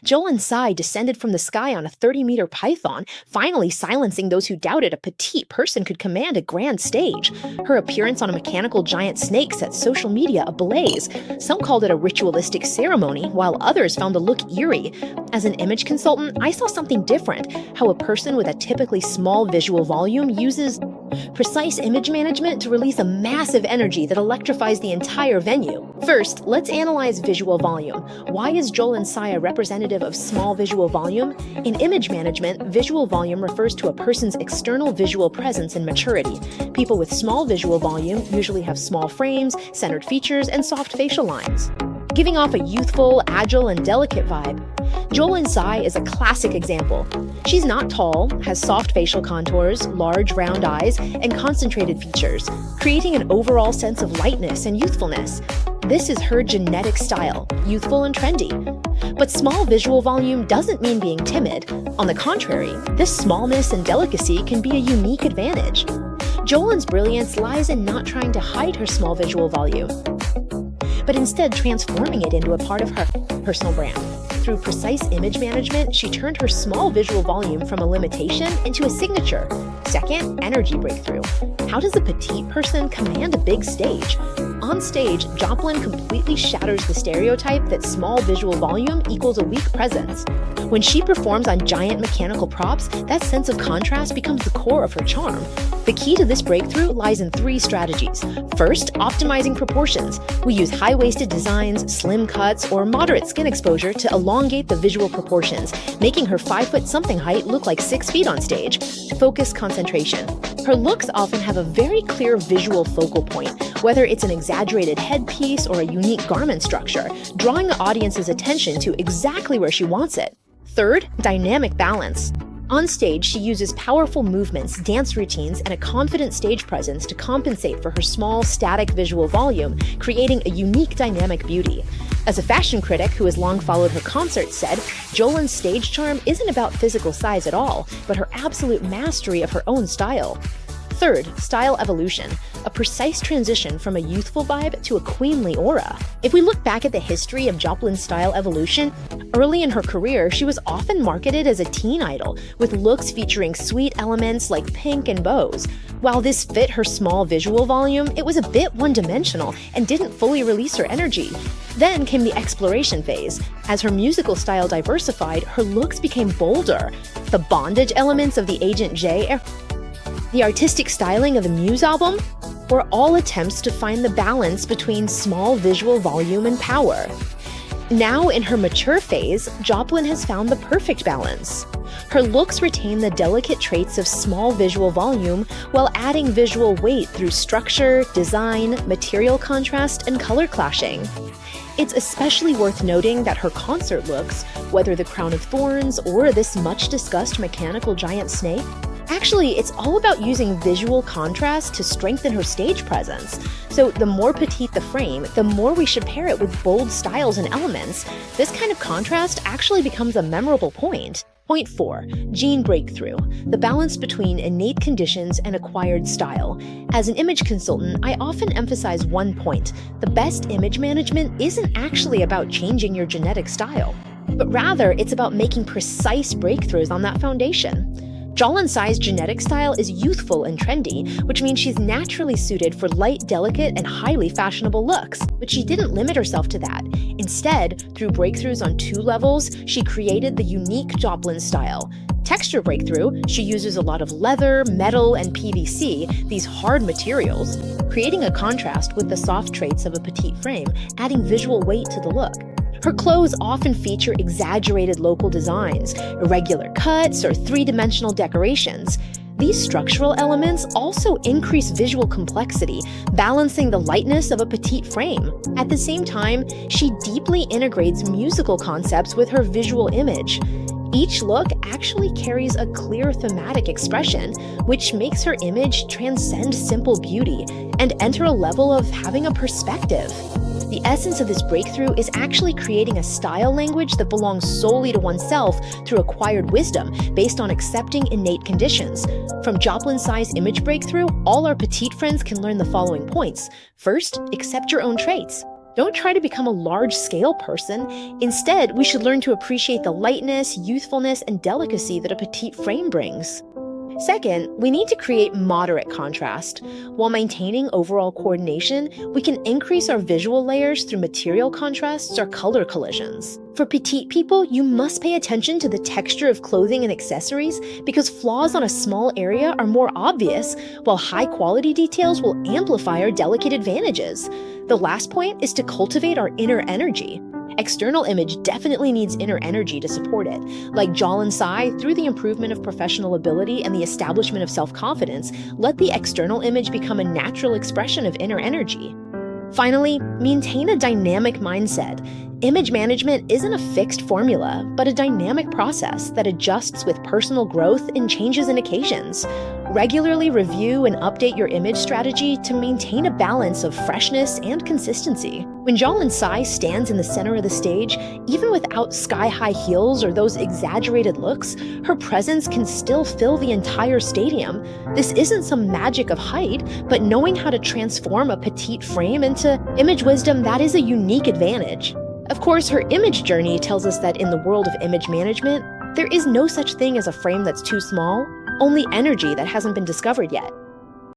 Jolin Tsai descended from the sky on a 30-meter python, finally silencing those who doubted a petite person could command a grand stage. Her appearance on a mechanical giant snake set social media ablaze. Some called it a ritualistic ceremony, while others found the look eerie. As an image consultant, I saw something different, how a person with a typically small visual volume uses precise image management to release a massive energy that electrifies the entire venue. First, let's analyze visual volume. Why is Jolin Tsai a representative of small visual volume? In image management, visual volume refers to a person's external visual presence and maturity. People with small visual volume usually have small frames, centered features, and soft facial lines, giving off a youthful, agile, and delicate vibe. Jolin Tsai is a classic example. She's not tall, has soft facial contours, large round eyes, and concentrated features, creating an overall sense of lightness and youthfulness. This is her genetic style, youthful and trendy. But small visual volume doesn't mean being timid. On the contrary, this smallness and delicacy can be a unique advantage. Jolin's brilliance lies in not trying to hide her small visual volume, but instead transforming it into a part of her personal brand. Through precise image management, she turned her small visual volume from a limitation into a signature. Second, energy breakthrough. How does a petite person command a big stage? On stage, Joplin completely shatters the stereotype that small visual volume equals a weak presence. When she performs on giant mechanical props, that sense of contrast becomes the core of her charm. The key to this breakthrough lies in 3 strategies. First, optimizing proportions. We use high-waisted designs, slim cuts, or moderate skin exposure to elongate the visual proportions, making her 5-foot-something height look like 6 feet on stage. Focus concentration. Her looks often have a very clear visual focal point, whether it's an exaggerated headpiece or a unique garment structure, drawing the audience's attention to exactly where she wants it. Third, dynamic balance. On stage, she uses powerful movements, dance routines, and a confident stage presence to compensate for her small, static visual volume, creating a unique dynamic beauty. As a fashion critic who has long followed her concerts said, Jolin's stage charm isn't about physical size at all, but her absolute mastery of her own style. Third, style evolution, a precise transition from a youthful vibe to a queenly aura. If we look back at the history of Joplin's style evolution, early in her career, she was often marketed as a teen idol, with looks featuring sweet elements like pink and bows. While this fit her small visual volume, it was a bit one-dimensional and didn't fully release her energy. Then came the exploration phase. As her musical style diversified, her looks became bolder. The bondage elements of the Agent J, the artistic styling of the Muse album, were all attempts to find the balance between small visual volume and power. Now, in her mature phase, Joplin has found the perfect balance. Her looks retain the delicate traits of small visual volume while adding visual weight through structure, design, material contrast, and color clashing. It's especially worth noting that her concert looks, whether the crown of thorns or this much-discussed mechanical giant snake, actually, it's all about using visual contrast to strengthen her stage presence. So the more petite the frame, the more we should pair it with bold styles and elements. This kind of contrast actually becomes a memorable point. Point 4. Gene breakthrough. The balance between innate conditions and acquired style. As an image consultant, I often emphasize one point. The best image management isn't actually about changing your genetic style, but rather it's about making precise breakthroughs on that foundation. Jolin Tsai's genetic style is youthful and trendy, which means she's naturally suited for light, delicate, and highly fashionable looks. But she didn't limit herself to that. Instead, through breakthroughs on 2 levels, she created the unique Joplin style. Texture breakthrough, she uses a lot of leather, metal, and PVC, these hard materials, creating a contrast with the soft traits of a petite frame, adding visual weight to the look. Her clothes often feature exaggerated local designs, irregular cuts, or 3-dimensional decorations. These structural elements also increase visual complexity, balancing the lightness of a petite frame. At the same time, she deeply integrates musical concepts with her visual image. Each look actually carries a clear thematic expression, which makes her image transcend simple beauty and enter a level of having a perspective. The essence of this breakthrough is actually creating a style language that belongs solely to oneself through acquired wisdom based on accepting innate conditions. From Jolin Tsai's image breakthrough, all our petite friends can learn the following points. First, accept your own traits. Don't try to become a large-scale person. Instead, we should learn to appreciate the lightness, youthfulness, and delicacy that a petite frame brings. Second, we need to create moderate contrast. While maintaining overall coordination, we can increase our visual layers through material contrasts or color collisions. For petite people, you must pay attention to the texture of clothing and accessories because flaws on a small area are more obvious, while high-quality details will amplify our delicate advantages. The last point is to cultivate our inner energy. External image definitely needs inner energy to support it. Like Jolin Tsai, through the improvement of professional ability and the establishment of self-confidence, let the external image become a natural expression of inner energy. Finally, maintain a dynamic mindset. Image management isn't a fixed formula, but a dynamic process that adjusts with personal growth and changes in occasions. Regularly review and update your image strategy to maintain a balance of freshness and consistency. When Jolin Tsai stands in the center of the stage, even without sky-high heels or those exaggerated looks, her presence can still fill the entire stadium. This isn't some magic of height, but knowing how to transform a petite frame into image wisdom that is a unique advantage. Of course, her image journey tells us that in the world of image management, there is no such thing as a frame that's too small, only energy that hasn't been discovered yet.